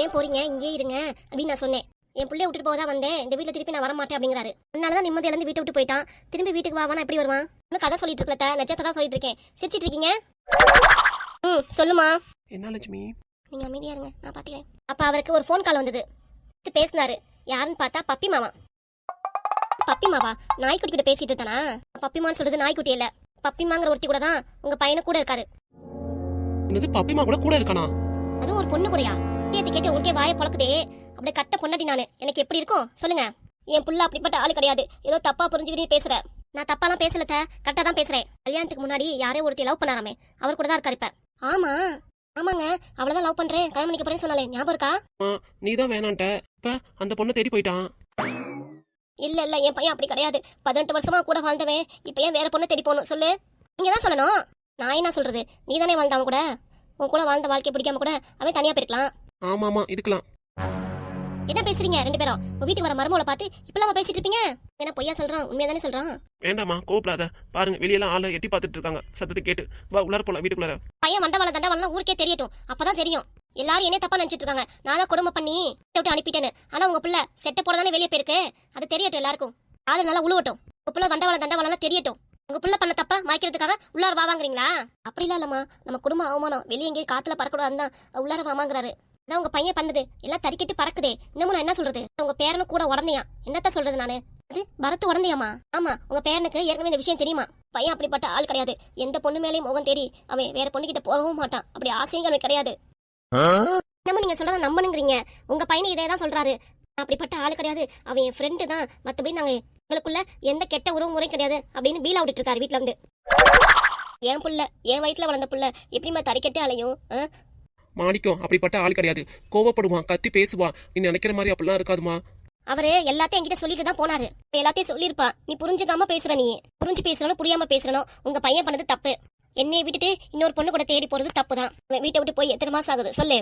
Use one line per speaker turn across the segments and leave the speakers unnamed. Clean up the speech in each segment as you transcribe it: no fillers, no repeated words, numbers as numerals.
ஏன் போறீங்க, இங்கே இருங்க அப்படின்னு நான் சொன்னேன். என் பிள்ளைய விட்டுட்டு போக தான் வந்தேன், இந்த வீட்டில் திருப்பி நான் வர மாட்டேன் அப்படிங்கிறாரு. அதனாலதான் நிம்மதி இழந்து வீட்டை விட்டு போயிட்டான். திரும்பி வீட்டுக்கு வானா எப்படி வருவான்? இன்னும் கதை சொல்லிட்டு இருக்கல, நெஜத்தை தான் சொல்லிட்டு இருக்கேன். சிரிச்சிட்டு இருக்கீங்க? சொல்லுமா.
என்ன லட்சுமி?
நீங்க அமைதியா இருங்க, நான் பாத்துக்கிறேன். அப்ப அவருக்கு ஒரு ஃபோன் கால் வந்தது. பேசினாரு. யாருன்னு பார்த்தா பப்பி மாமா. பப்பி மாவா? நாய்க்குட்டி கிட்ட பேசிட்டு தானா? பப்பிமான்னு சொல்றது நாய்க்குட்டி இல்ல, பப்பிமாங்கிற ஒருத்தி கூட தான் உங்க பையனை கூட இருக்காரு.
என்னது, பப்பிமா கூட இருக்கானா?
அதுவும் ஒரு பொண்ணு கூடயா? கேட்டு கேட்டு உனக்கே வாயை பழக்குதே. அப்படியே கட்ட பொண்ணாடி நானு, எனக்கு எப்படி இருக்கும் சொல்லுங்க. என் புள்ள அப்படிப்பட்ட ஆளு கிடையாது. ஏதோ தப்பா புரிஞ்சுக்கிட்டே பேசுற. நான் தப்பாலாம் பேசல, கரெக்டா தான் பேசுறேன். கல்யாணத்துக்கு முன்னாடி யாரே ஒருத்தி லவ் பண்ணாராமே, அவர் கூட தான் இருக்காரு இப்ப. ஆமா ஆமாங்க, அவ்வளவுதான் லவ் பண்றேன், கல்யாணம் பண்ணிக்க போறேன்னு சொன்னாலே, ஞாபகம் இருக்கா?
நீ தான் வேணான்ட்ட, இப்ப அந்த பொண்ணை தேடி போயிட்டான்.
இல்ல இல்ல, என் பையன் அப்படி கிடையாது. 18 வருஷமா கூட வாழ்ந்தவன் இப்ப ஏன் வேற பொண்ணை தேடி போகணும் சொல்லு? நீங்க தான் சொல்லணும், நான் என்ன சொல்றது? நீ தானே வாழ்ந்த அவன் கூட. உன் கூட வாழ்ந்த வாழ்க்கை பிடிக்காம கூட அவன் தனியா போயிருக்கலாம்.
ஆமா இருக்கலாம்.
என்ன பேசுறீங்க ரெண்டு பேரும்? உங்க வீட்டுக்கு வர மருமகளை பார்த்து இப்பெல்லாம் பேசிட்டு இருப்பீங்க? என்ன பொய்யா சொல்றான், உண்மையா தானே சொல்றான்?
வேண்டாமா, கோபப்படாத. பாருங்க, வெளியெல்லாம் ஆளை எட்டி பார்த்துட்டு இருக்காங்க. சத்தத்தை கேட்டு வா, உள்ளார போலாம், வீட்டுக்குள்ளார.
பையன் தண்டவாளம் ஊருக்கே தெரியட்டும், அப்பதான் தெரியும். எல்லாரும் என்ன தப்பா நினைச்சிட்டு இருக்காங்க, நான் தான் குடும்பம் பண்ணி விட்டு அனுப்பிட்டேன்னு. ஆனா உங்க பிள்ளை செட்ட போட தானே வெளியே போயிருக்கு. அது தெரியட்டும் எல்லாருக்கும். ஆளு நல்லா உழுவட்டும். உங்க பிள்ளை தண்டவாளம் தெரியட்டும். உங்க பிள்ளை பண்ண தப்ப மாய்க்கிறதுக்காக உள்ளார வாங்குறீங்களா? அப்படிலாம் இல்லம்மா, நம்ம குடும்ப அவமானம் வெளியே எங்கேயும் காத்துல பறக்கூடாதுன்னு உள்ளார வாங்குறாரு. அதான் உங்க பையன் பண்ணது எல்லாம் தறிக்கிட்டு பறக்குதே. இன்னமும் நான் என்ன சொல்றது? உங்க பேரனு கூட உடனேயா? என்னத்த சொல்றது நானு? அது பரத்து உடனேயாமா? ஆமா, உங்க பேரனுக்கு ஏற்கனவே இந்த விஷயம் தெரியுமா? பையன் அப்படிப்பட்ட ஆள் கிடையாது. எந்த பொண்ணு மேலேயும் முகம் தேடி அவன் வேற பொண்ணு கிட்ட போகவும் மாட்டான். அப்படி ஆசையும் அவனுக்கு கிடையாது. நம்ம நீங்க சொல்றத நம்பணுங்கிறீங்க. உங்க பையனை இதே தான் சொல்றாரு. அப்படிப்பட்ட ஆள் கிடையாது, அவன் என் ஃப்ரெண்டு தான், மத்தபடி நாங்க எங்களுக்குள்ள எந்த கெட்ட உறவு முறை கிடையாது அப்படின்னு பீல் அவுட்டு இருக்காரு வீட்டுல இருந்து. என் புள்ள, என் வயிற்றுல வளர்ந்த புள்ள எப்படிமா தறிக்கட்டு அலையும்?
மாணிக்கம் அப்படிப்பட்ட ஆள் கிடையாது. கோவப்படுவான், கத்தி பேசுவான். நீ நினைக்கிற மாதிரி அப்படிலாம் இருக்காதுமா.
அவரு எல்லாத்தையும் என்கிட்ட சொல்லிட்டு தான் போனாரு. எல்லாத்தையும் சொல்லிருப்பா. நீ புரிஞ்சுக்காம பேசுற. நீ புரிஞ்சு பேசுறனும் புரியாம பேசுறனும். உங்க பையன் பண்ணது தப்பு. என்னைய விட்டுட்டு இன்னொரு பொண்ணு கூட தேடி போறது தப்பு தான். வீட்டை விட்டு போய் எத்தனை மாசம் ஆகுது சொல்லு?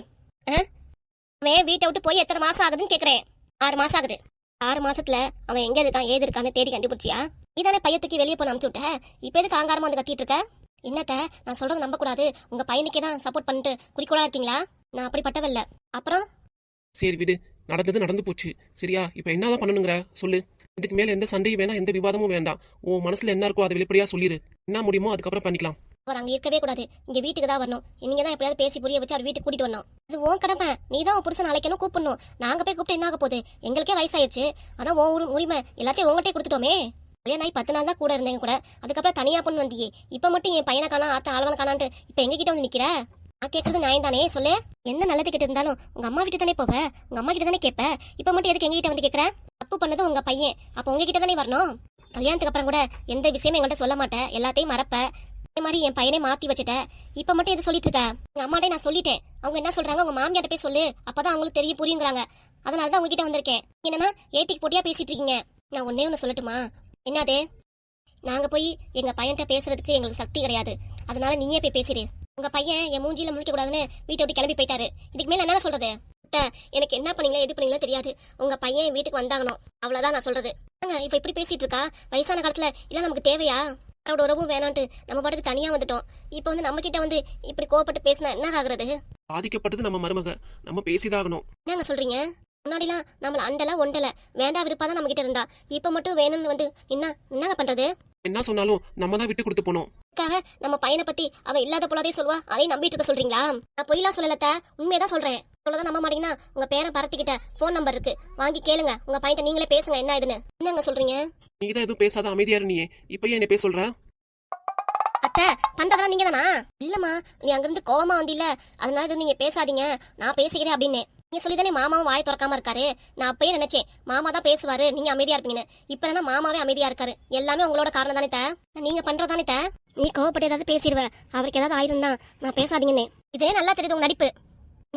அவன் வீட்டை விட்டு போய் எத்தனை மாசம் ஆகுதுன்னு கேக்குறேன். 6 மாசம் ஆகுது. 6 மாசத்துல அவன் எங்க இருக்கான் ஏது இருக்கான்னு தேடி கண்டுபிடிச்சியா? இதானே பையன் தூக்கி வெளியே போன அனுப்பிச்சு விட்ட. இப்ப எதுக்கு ஆங்காரமா வந்து கத்திட்டு இருக்க? என்னத்த நான் சொல்றது நம்ப கூடாது. உங்க பையனுக்கே தான் சப்போர்ட் பண்ணிட்டு குறிக்கோளா இருக்கீங்களா? நான் அப்படிப்பட்டவல்ல. அப்புறம்
சரி விடு, நடந்தது நடந்து போச்சு. சரியா? இப்ப என்னதான் பண்ணணுங்கிற சொல்லு. இதுக்கு மேல எந்த சண்டையும் வேணாம், எந்த விவாதமும் வேண்டாம். உன் மனசுல என்ன இருக்கோ அதை வெளிப்படையா சொல்லிடு. என்ன முடியுமோ அதுக்கப்புறம் பண்ணிக்கலாம்.
அவர் அங்க இருக்கவே கூடாது, இங்க வீட்டுக்கு தான் வரணும். நீங்க தான் எப்படியாவது பேசி புரிய வச்சு அவர் வீட்டுக்கு கூட்டிட்டு வரணும். அது உன் கடமை. நீ தான் உன் புருஷன் அழைக்கணும், கூப்பிடணும். நாங்க போய் கூப்பிட்டு என்ன ஆக போகுது? எங்களுக்கே வயசாயிடுச்சு. அதான் உன் உரிமை எல்லாத்தையும் உங்கள்கிட்ட கொடுத்துட்டோமே. கல்யாணம் 10 நாள் தான் கூட இருந்தேன் கூட. அதுக்கப்புறம் தனியா பொண்ணு வந்தியே. இப்ப மட்டும் என் பையனை காணா, ஆத்த ஆளவன காணான்ட்டு இப்ப எங்க கிட்ட வந்து நிக்கிற? நான் கேட்கறது நியாயம் தானே சொல்லு? எந்த நல்லது கிட்ட இருந்தாலும் உங்க அம்மா கிட்ட தானே போவ, உங்க அம்மா கிட்ட தானே கேட்ப. இப்ப மட்டும் எதுக்கு எங்க கிட்ட வந்து கேட்கற? தப்பு பண்ணது உங்க பையன், அப்ப உங்ககிட்ட தானே வரணும். கல்யாணத்துக்கு அப்புறம் கூட எந்த விஷயமும் எங்கள்கிட்ட சொல்ல மாட்டேன், எல்லாத்தையும் மறப்ப. அதே மாதிரி என் பையனை மாத்தி வச்சுட்ட. இப்ப மட்டும் எது சொல்லிட்டு இருக்க? உங்க அம்மாட்டே நான் சொல்லிட்டேன். அவங்க என்ன சொல்றாங்க? உங்க மாமியாட்ட போய் சொல்லு, அப்பதான் அவங்களுக்கு தெரிய புரியுங்கிறாங்க. அதனாலதான் உங்ககிட்ட வந்திருக்கேன். என்னன்னா ஏட்டிக்கு போட்டியா பேசிட்டு இருக்கீங்க. நான் ஒன்னே ஒண்ணு சொல்லட்டுமா? என்னது? நாங்க போய் எங்க பையன்கிட்ட பேசுறதுக்கு எங்களுக்கு சக்தி கிடையாது. அதனால நீயே போய் பேசிடு. உங்க பையன் என் மூஞ்சில முழிக்க கூடாதுன்னு வீட்டை விட்டு கிளம்பி போயிட்டாரு. இதுக்கு மேல என்ன சொல்றது? எனக்கு என்ன பண்ணீங்களோ எது பண்ணீங்களோ தெரியாது. உங்க பையன் வீட்டுக்கு வந்தாகணும், அவ்வளவுதான் நான் சொல்றது. இப்ப இப்படி பேசிட்டு இருக்கா? வயசான காலத்துல இதெல்லாம் நமக்கு தேவையா? அவரோட உறவும் வேணான்ட்டு நம்ம பாட்டுக்கு தனியா வந்துட்டோம். இப்ப வந்து நம்ம கிட்ட வந்து இப்படி கோவப்பட்டு பேசினா என்ன ஆகுறது?
பாதிக்கப்பட்டது நம்ம மருமக, நம்ம பேசிதாகணும்.
என்னங்க சொல்றீங்க? முன்னாடிலாம் நம்மள அண்டல ஒண்டல வேண்டா விருப்பாதான் நம்ம கிட்ட இருந்தா, இப்ப மட்டும் வேணும்னு வந்து என்னங்க பண்றது?
என்ன சொன்னாலும் நம்ம தான் விட்டு கொடுத்து போனோம்.
நம்ம பையனை பத்தி அவன் இல்லாத போலாதே சொல்வா, அதையும் நம்பிட்டு இருக்க சொல்றீங்களா? நான் பொய்லாம் சொல்லலத்த, உண்மையதான் சொல்றேன். சொல்லதான் நம்ப மாட்டீங்கன்னா உங்க பேரன் பரத்திக்கிட்ட போன் நம்பர் இருக்கு, வாங்கி கேளுங்க. உங்க பையன் நீங்களே பேசுங்க என்ன இதுன்னு. என்னங்க சொல்றீங்க?
நீங்க தான் எதுவும் பேசாத அமைதியா நீ இப்ப ஏன் என்ன பேச சொல்ற?
அத்தை பண்றதா நீங்க தானா? இல்லம்மா, நீ அங்கிருந்து கோவமா வந்தில்ல, அதனால நீங்க பேசாதீங்க, நான் பேசிக்கிறேன் அப்படின்னு நீங்க சொல்லிதானே மாமாவும் வாயை திறக்காம இருக்காரு. நான் அப்பயே நினைச்சேன் மாமா தான் பேசுவாரு, நீங்க அமைதியா இருப்பீங்கன்னு. இப்ப என்ன மாமாவே அமைதியா இருக்காரு. எல்லாமே உங்களோட காரணம் தானே? நீங்க பண்றதானே? நீ கோவப்பட்டு ஏதாவது பேசிடுவ, அவருக்கு ஏதாவது ஆயிருந்தா நான் பேசாதீங்கன்னு. இதே நல்லா தெரியுது உங்க நடிப்பு.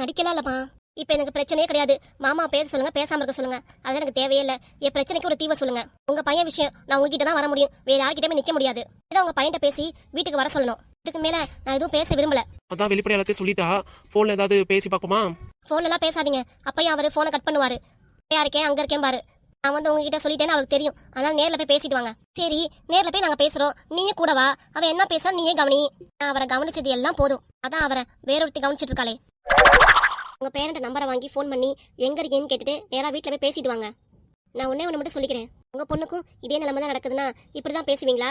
நடிக்கலாம் இல்லப்பா. இப்ப எனக்கு பிரச்சனையே கிடையாது. மாமா பேச சொல்லுங்க, பேசாம இருக்க சொல்லுங்க, அது எனக்கு தேவையே இல்ல. என் பிரச்சனைக்கு ஒரு தீவை சொல்லுங்க. உங்க பையன் விஷயம் நான் உங்ககிட்ட தான் வர முடியும், வேற யார்கிட்டயுமே நிக்க முடியாது. இதான் உங்க பையன்கிட்ட பேசி வீட்டுக்கு வர சொல்லணும். இதுக்கு மேல நான் எதுவும் பேச விரும்பல.
அதான் வெளிப்படையா எல்லாத்தையும் சொல்லிட்டா, போன்ல ஏதாவது பேசி பாக்குமா?
போன்ல எல்லாம் பேசாதீங்க, அப்பயும் அவரு போனை கட் பண்ணுவாரு. இருக்கேன் அங்க இருக்கேன் பாரு. நான் வந்து உங்ககிட்ட சொல்லிட்டேன்னு அவருக்கு தெரியும். அதனால நேர்ல போய் பேசிட்டு வாங்க. சரி, நேர்ல போய் நாங்க பேசுறோம், நீயும் கூட வா. அவன் என்ன பேச நீயே கவனி. நான் அவரை கவனிச்சது எல்லாம் போதும். அதான் அவரை வேறொருத்தி கவனிச்சிட்டு இருக்காளே. உங்க பேரண்ட் நம்பரை வாங்கி ஃபோன் பண்ணி எங்க இருக்கீங்கன்னு கேட்டுட்டு நேரா வீட்டில் போய் பேசிட்டு வாங்க. நான் ஒண்ணே ஒன்று மட்டும் சொல்லிக்கிறேன், உங்க பொண்ணுக்கும் இதே நிலைமை தான் நடக்குதுன்னா இப்படிதான் பேசுவீங்களா?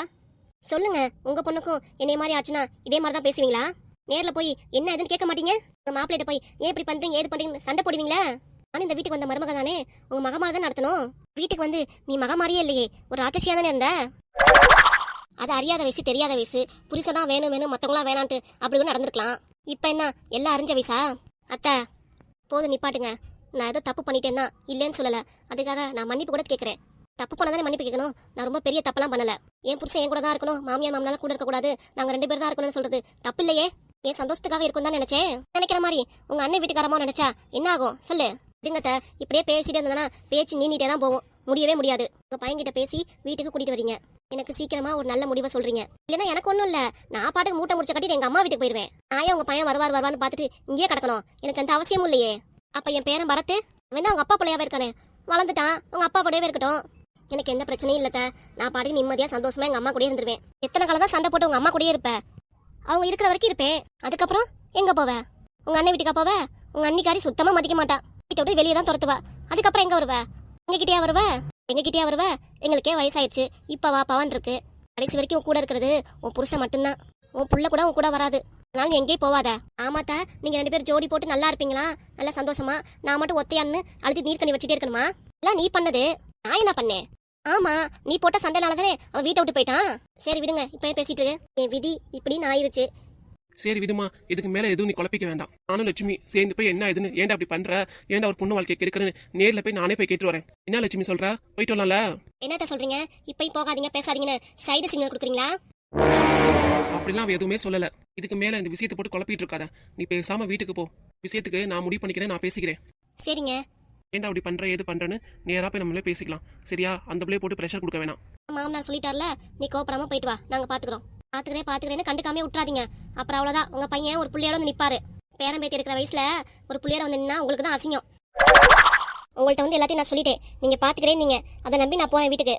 சொல்லுங்க, உங்க பொண்ணுக்கும் என்னைய மாதிரி ஆச்சுன்னா இதே மாதிரி தான் பேசுவீங்களா? நேர்ல போய் என்ன எதுன்னு கேட்க மாட்டீங்க? உங்க மாப்பிள்ளைகிட்ட போய் ஏன் இப்படி பண்றீங்க ஏது பண்றீங்கன்னு சண்டை போடுவீங்களா? ஆனா இந்த வீட்டுக்கு வந்த மருமக தானே, உங்க மக மாதிரி தான் நடத்தணும். வீட்டுக்கு வந்து நீ மக மாதிரியே இல்லையே, ஒரு ராட்சசியா தானே இருந்த. அது அறியாத வயசு தெரியாத வயசு, புருஷனா வேணும் வேணும் மத்தவங்களா வேணான்ட்டு அப்படி கூட நடந்திருக்கலாம். இப்ப என்ன எல்லாம் அறிஞ்ச வயசா? அத்தை போதும் நிப்பாட்டுங்க. நான் ஏதோ தப்பு பண்ணிட்டேன்னா இல்லைன்னு சொல்லல, அதுக்காக நான் மன்னிப்பு கூட கேட்கறேன். தப்பு பண்ணதானே மன்னிப்பு கேட்கணும். நான் ரொம்ப பெரிய தப்பெல்லாம் பண்ணல. என் புருஷன் என் கூட தான் இருக்கணும், மாமியார் மாமனால கூட இருக்க கூடாது, நாங்க 2 பேர் தான் இருக்கணும்னு சொல்றது தப்பு இல்லையே. என் சந்தோஷத்துக்காக இருக்கும் தான் நினைச்சேன். நினைக்கிற மாதிரி உங்க அண்ணன் வீட்டுக்காரமோ நினைச்சா என்ன ஆகும் சொல்லு? இதுங்கத்த இப்படியே பேசிட்டே இருந்ததுன்னா பேச்சு நீண்டிட்டே தான் போகும், முடியவே முடியாது. உங்க பையன்கிட்ட பேசி வீட்டுக்கு கூட்டிட்டு வரீங்க, எனக்கு சீக்கிரமா ஒரு நல்ல முடிவை சொல்றீங்க. இல்லைன்னா எனக்கு ஒன்றும் இல்ல, நான் பாட்டுக்கு மூட்டை முடிச்ச கட்டிட்டு எங்க அம்மா வீட்டுக்கு போயிருவேன். நான் உங்க பையன் வருவான்னு பார்த்துட்டு இங்கேயே கிடக்கணும், எனக்கு அந்த அவசியமும் இல்லையே. அப்ப என் பேரன் பரத்து வேணா உங்க அப்பா பிள்ளையாவே இருக்கானே, வளர்ந்துட்டான், உங்க அப்பா கூடவே இருக்கட்டும். எனக்கு எந்த பிரச்சனையும் இல்லத்த, நான் பாட்டுக்கு நிம்மதியா சந்தோஷமா எங்க அம்மா கூடயே இருந்துருவேன். எத்தனை காலம் தான் சண்டை போட்டு உங்க அம்மா கூடயே இருப்பேன்? அவங்க இருக்கிற வரைக்கும் இருப்பேன். அதுக்கப்புறம் எங்க போவ? உங்க அண்ணன் வீட்டுக்கா போவ? உங்க அன்னிக்காரி சுத்தமா மதிக்க மாட்டா, வீட்டை விட்டு வெளியே தான் துரத்துவா. அதுக்கப்புறம் எங்க வருவ? எங்க கிட்டயா வருவ? எங்க கிட்டயா வருவ? எங்களுக்கே வயசாயிடுச்சு, இப்ப வா பவன் இருக்கு. கடைசி வரைக்கும் உன் கூட இருக்கிறது உன் புருஷன் மட்டும்தான். உன் புள்ள கூட உன் கூட வராது, அதனால நீ எங்கேயும் போவாத. ஆமாத்தா, நீங்க 2 பேரும் ஜோடி போட்டு நல்லா இருப்பீங்களா, நல்லா சந்தோஷமா. நான் மட்டும் ஒத்தையான்னு அழுத்தி நீர் கண்ணி வச்சுட்டே இருக்கணுமா? எல்லாம் நீ பண்ணது, நான் என்ன பண்ணேன்? ஆமா, நீ போட்ட சண்டைனாலதானே அவன் வீட்டை விட்டு போயிட்டான். சரி விடுங்க, இப்ப பேசிட்டு இருக்கு. என் விதி இப்படின்னு ஆயிருச்சு.
சரி விடுமா, இதுக்கு மேல எதுவும் நீ குழப்பிக்க வேண்டாம். நானும் லட்சுமி சேர்ந்து போய் என்ன இதுன்னு ஏன்டா அப்படி பண்ற, ஏன்டா ஒரு பொண்ணு வாழ்க்கை கெடுக்கிறேன்னு நேர்ல போய் நானே போய் கேட்டு வரேன். என்ன லட்சுமி சொல்ற? போயிட்டு வரலாம்ல?
என்னத்த சொல்றீங்க? இப்பயும் போகாதீங்க பேசாதீங்கன்னு சைடு சிக்னல் கொடுக்குறீங்களா?
அப்படிலாம் அவ எதுவுமே சொல்லல. இதுக்கு மேல இந்த விஷயத்தை போட்டு குழப்பிட்டு இருக்காத. நீ பேசாம வீட்டுக்கு போ. விஷயத்துக்கு நான் முடிவு பண்ணிக்கிறேன், நான் பேசிக்கிறேன்.
சரிங்க.
ஏன்டா அப்படி பண்ற ஏது பண்றேன்னு நேரா போய் நம்மளே பேசிக்கலாம், சரியா? அந்த பிள்ளைய போட்டு பிரஷர் கொடுக்க வேணாம்.
மாமனார் சொல்லிட்டார்ல, நீ கோபப்படாம போயிட்டு வா, நாங்க பாத்துக்கிறோம். பாத்துக்கிறேன்னு கண்டுக்காம விட்டுறாதீங்க. அப்புறம் அவ்வளவுதான், உங்க பையன் ஒரு புள்ளையோட வந்து நிப்பாரு. பேரன் பேத்தி இருக்கிற வயசுல ஒரு புள்ளையோட வந்து நின்னா உங்களுக்கு தான் அசிங்கம். உங்கள்ட்ட வந்து எல்லாத்தையும் நான் சொல்லிட்டேன், நீங்க பாத்துக்கிறேன். நீங்க அதை நம்பி நான் போறேன் வீட்டுக்கு.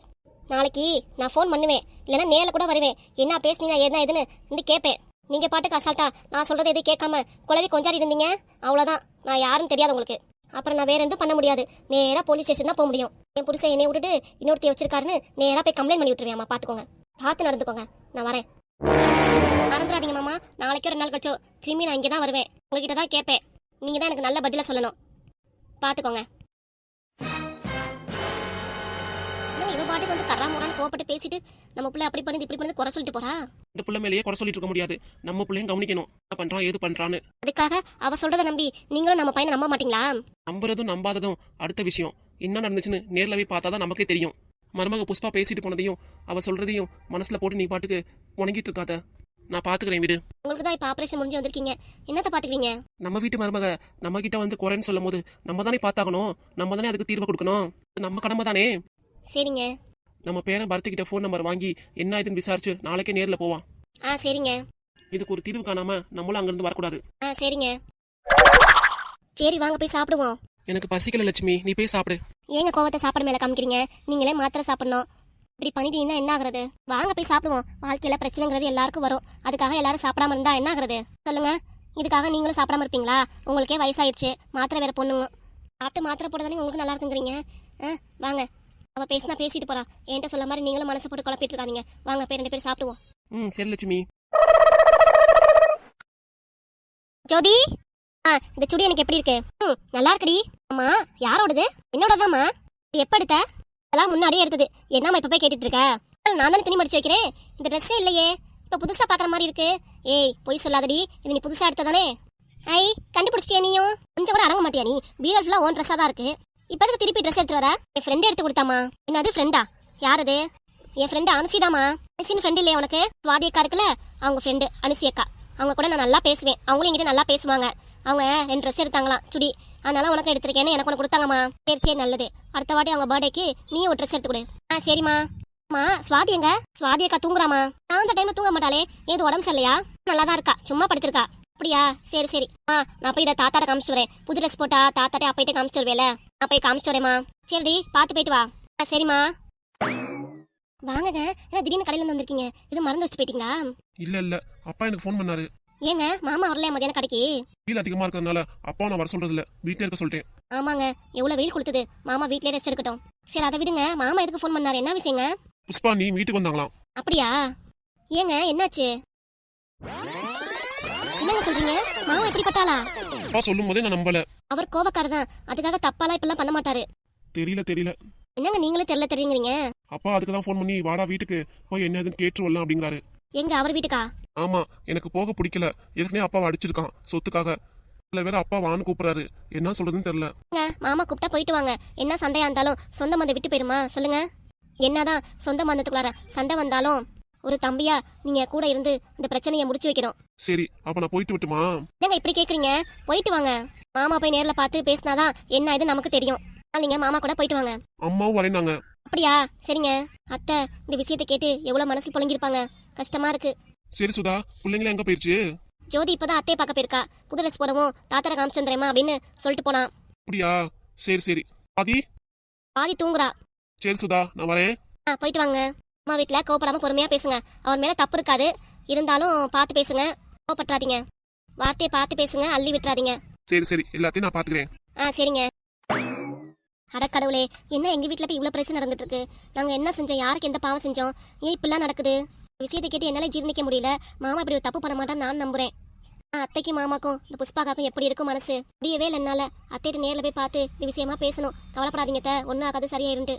நாளைக்கு நான் ஃபோன் பண்ணுவேன், இல்லைன்னா நேரில் கூட வருவேன். என்ன பேசுனீங்க என்ன எதுன்னு வந்து கேட்பேன். நீங்க பாட்டுக்கு அசால்ட்டா நான் சொல்றது எதுவும் கேட்காம குழவி கொஞ்சாடி இருந்தீங்க, அவ்வளவுதான். நான் யாருன்னு தெரியாது உங்களுக்கு. அப்புறம் நான் வேற எதுவும் பண்ண முடியாது, நேரா போலீஸ் ஸ்டேஷன் தான் போக முடியும். என் புருஷன் என்னை விட்டுட்டு இன்னொருத்தைய வச்சிருக்காருன்னு நேரா போய் கம்ப்ளைண்ட் பண்ணி விட்டுருவேன். பாத்துக்கோங்க, பார்த்து நடந்துக்கோங்க. நான் வரேன், மறந்துடாதீங்க மாமா. நாளைக்கோ 2 நாள் கழிச்சோ திரும்பி நான் இங்கே தான் வருவேன், உங்ககிட்ட தான் கேட்பேன். நீங்க தான் எனக்கு நல்ல பதில சொல்லணும், பாத்துக்கோங்க. இவ பாட்டுக்கு வந்து கராமுரான்னு கோவப்பட்டு பேசிட்டு நம்ம பிள்ளை அப்படி பண்ணி இப்படி பண்ணி குறை சொல்லிட்டு போறா.
இந்த பிள்ளை மேலேயே குறை சொல்லிட்டு இருக்க முடியாது, நம்ம பிள்ளையும் கவனிக்கணும், என்ன பண்றான் ஏது பண்றான்னு.
அதுக்காக அவ சொல்றதை நம்பி நீங்களும் நம்ம பையனை நம்ப மாட்டீங்களா?
நம்புறதும் நம்பாததும் அடுத்த விஷயம். என்ன நடந்துச்சுன்னு நேர்ல போய் பார்த்தாதான் நமக்கே தெரியும். மருமக புஷ்பா பேசிட்டு போனதையும் அவ சொல்றதையும் மனசுல போட்டு நீ பாட்டுக்கு உணங்கிட்டு இருக்காத, நான் பாத்துக்கிறேன் விடு.
உங்களுக்கு தான் இப்ப ஆபரேஷன் முடிஞ்சு வந்திருக்கீங்க, என்னத்த பாத்துக்கிறீங்க?
நம்ம வீட்டு மருமக நம்ம கிட்ட வந்து குறைன்னு சொல்லும் போது நம்ம தானே பார்த்தாகணும், நம்ம தானே அதுக்கு தீர்வு கொடுக்கணும், நம்ம கடமை தானே.
சரிங்க.
நம்ம பேரன் பரத்துக்கிட்ட ஃபோன் நம்பர் வாங்கி என்ன இதுன்னு விசாரிச்சு நாளைக்கே நேர்ல போவான்.
சரிங்க.
இதுக்கு ஒரு தீர்வு காணாம நம்மளும் அங்கிருந்து வரக்கூடாது.
சரிங்க. சரி வாங்க போய் சாப்பிடுவோம்.
எனக்கு பசிக்கல லட்சுமி, நீ போய் சாப்பிடு.
ஏங்க கோவத்தை சாப்பாடு மேல காமிக்கிறீங்க? நீங்களே மாத்திரை சாப்பிடணும், இப்படி பண்ணிட்டீங்கன்னா என்ன ஆகுறது? வாங்க போய் சாப்பிடுவோம். வாழ்க்கையில பிரச்சனைங்கிறது எல்லாருக்கும் வரும், அதுக்காக எல்லாரும் சாப்பிடாம இருந்தா என்ன ஆகுறது சொல்லுங்க? இதுக்காக நீங்களும் சாப்பிடாம இருப்பீங்களா? உங்களுக்கே வயசாயிருச்சு, மாத்திரை வேற பொண்ணுங்க. சாப்பிட்டு மாத்திரை போடுறதானே உங்களுக்கு நல்லா இருக்குங்கிறீங்க. வாங்க, அவ பேசினா பேசிட்டு போறா, என்கிட்ட சொல்ல மாதிரி நீங்களும் மனசை போட்டு குழப்பிட்டு இருக்காதீங்க. வாங்க போய் 2 பேரும் சாப்பிடுவோம்.
சரி லட்சுமி.
ஜோதி, இந்த சுடி எனக்கு எப்படி இருக்கு? நல்லா இருக்குடி. அம்மா யாரோடது? என்னோடதாம்மா. இது எப்ப எடுத்த? அதெல்லாம் முன்னாடியே எடுத்தது. என்னம்மா இப்ப போய் கேட்டுட்டு இருக்க? நான் தானே துணி மடிச்சு வைக்கிறேன், இந்த ட்ரெஸ்ஸே இல்லையே, இப்ப புதுசா பாக்குற மாதிரி இருக்கு. ஏய் பொய் சொல்லாதடி, இது நீ புதுசா எடுத்ததானே? ஐ கண்டுபிடிச்சிட்டியா நீயும்? கொஞ்சம் கூட அடங்க மாட்டியா நீ? பீரல் ஃபுல்லா ஓன் ட்ரெஸ்ஸா தான் இருக்கு, இப்போதுக்கு திருப்பி ட்ரெஸ் எடுத்து வர? என் ஃப்ரெண்ட் எடுத்து கொடுத்தாமா. என்னது ஃப்ரெண்டா? யாரது? என் ஃப்ரெண்டு அனுசிதாமா. அனுசின்னு ஃப்ரெண்ட் இல்லையா உனக்கு? சுவாதி அக்கா இருக்குல்ல, அவங்க ஃப்ரெண்டு அனுசி அக்கா. அவங்க கூட நான் நல்லா பேசுவேன், அவங்களும் என்கிட்ட நல்லா பேசுவாங்க. அவங்க 2 ட்ரெஸ் எடுத்தாங்களாம் சுடி, அதனால உனக்கு எடுத்திருக்கேன்னு எனக்கு ஒன்று கொடுத்தாங்கம்மா. சரி நல்லது, அடுத்த வாட்டி அவங்க பர்த்டேக்கு நீ ஒரு ட்ரெஸ் எடுத்து கொடு. சரிம்மா. அம்மா சுவாதி எங்க? சுவாதி அக்கா தூங்குறாமா. நான் அந்த டைம்ல தூங்க மாட்டாளே, ஏது உடம்பு சரியில்லையா? நல்லா தான் இருக்கா, சும்மா படுத்திருக்கா. அப்படியா? சரி. நான் போய் இதை தாத்தாட்ட காமிச்சிட்டு வரேன். புது ட்ரெஸ் போட்டா தாத்தாட்டே அப்பையிட்டே காமிச்சிட்டு வருவேல, நான் போய் காமிச்சிட்டு வரேம்மா. சரிடி, பார்த்து போயிட்டு வா. சரிம்மா. வாங்கங்க, ஏன்னா திடீர்னு கடையில இருந்து வந்திருக்கீங்க, இது மறந்து வச்சு போயிட்டீங்களா?
இல்ல அப்பா எனக்கு ஃபோன் பண்ணாரு.
ஏங்க மாமா வரலையா மதியான கடைக்கு?
வெயில் அதிகமா இருக்கிறதுனால அப்பா நான் வர சொல்றது இல்ல, வீட்டுல இருக்க சொல்லிட்டேன்.
ஆமாங்க, எவ்வளவு வெயில் கொடுத்தது. மாமா வீட்லயே ரெஸ்ட் எடுக்கட்டும். சரி அதை விடுங்க, மாமா எதுக்கு ஃபோன் பண்ணாரு, என்ன விஷயங்க?
புஷ்பா நீ வீட்டுக்கு வந்தாங்களாம்.
அப்படியா? ஏங்க என்னாச்சு? என்னங்க சொல்றீங்க? மாமா எப்படி பட்டாளா?
அப்பா சொல்லும் போதே நான் நம்பல.
அவர் கோபக்காரர் தான், அதுக்காக தப்பாலாம் இப்பெல்லாம் பண்ண மாட்டாரு.
தெரியல.
என்னங்க நீங்களே தெரியுங்கிறீங்க?
அப்பா அதுக்கு தான் ஃபோன் பண்ணி வாடா வீட்டுக்கு போய் என்னதுன்னு கேட்டு வரலாம் அப்படிங்கிறாரு.
எங்க அவர் வீட்டுக்கா?
ஆமா, எனக்கு போக பிடிக்கல. ஏற்கனவே அப்பாவை அடிச்சிருக்கான் சொத்துக்காக. இல்ல வேற அப்பா வான்னு கூப்பிடுறாரு. என்ன சொல்றதுன்னு தெரியல.
மாமா கூப்பிட்டா போயிட்டு வாங்க. என்ன சண்டையா இருந்தாலும் சொந்த மந்த விட்டு போயிருமா சொல்லுங்க? என்னதான் சொந்த மந்தத்துக்குள்ளார சண்டை வந்தாலும் ஒரு தம்பியா நீங்க கூட இருந்து இந்த பிரச்சனையை முடிச்சு வைக்கணும்.
சரி அப்ப நான் போயிட்டு விட்டுமா?
என்னங்க இப்படி கேக்குறீங்க? போயிட்டு வாங்க. மாமா போய் நேர்ல பார்த்து பேசினாதான் என்ன இது நமக்கு தெரியும். நீங்க மாமா கூட போயிட்டு வாங்க.
அம்மாவும் வரேனாங்க.
அப்படியா? சரிங்க. அத்தை இந்த விஷயத்தை கேட்டு எவ்வளவு மனசு புழங்கிருப்பாங்க. கஷ்டமா இருக்கு.
சரி சுதா, பிள்ளைங்கள எங்க போயிருச்சு?
ஜோதி இப்பதான் அத்தையை பார்க்க போயிருக்கா. புது ட்ரெஸ் போடவும் தாத்தரை காமிச்சந்திரமா அப்படின்னு சொல்லிட்டு போனான்.
அப்படியா? சரி ஆதி
பாதி தூங்குறா.
சரி சுதா நான் வரேன்.
போயிட்டு வாங்க. அம்மா வீட்டுல கோவப்படாம பொறுமையா பேசுங்க. அவர் மேல தப்பு இருக்காது, இருந்தாலும் பார்த்து பேசுங்க. கோவப்பட்டுறாதீங்க. வார்த்தையை பார்த்து பேசுங்க, அள்ளி விட்டுறாதீங்க.
சரி எல்லாத்தையும் நான் பாத்துக்கிறேன்.
சரிங்க. அடக்கடவுளே, என்ன எங்க வீட்டுல போய் இவ்வளவு பிரச்சனை நடந்துட்டு இருக்கு? நாங்க என்ன செஞ்சோம்? யாருக்கு எந்த பாவம் செஞ்சோம்? ஏன் இப்படிலாம் நடக்குது? விஷயத்தை கேட்டு என்னால ஜீர்ணிக்க முடியல. மாமா இப்படி ஒரு தப்பு பண்ண மாட்டான்னு நான் நம்புறேன். அத்தைக்கும் மாமாக்கும் இந்த புஷ்பாக்காக்கும் எப்படி இருக்கும் மனசு? முடியவே இல்லை என்னால. அத்தைட்டு நேர்ல போய் பார்த்து இந்த விஷயமா பேசணும். கவலைப்படாதீங்க, ஒன்னும் ஆகாது, சரியாயிருண்டு.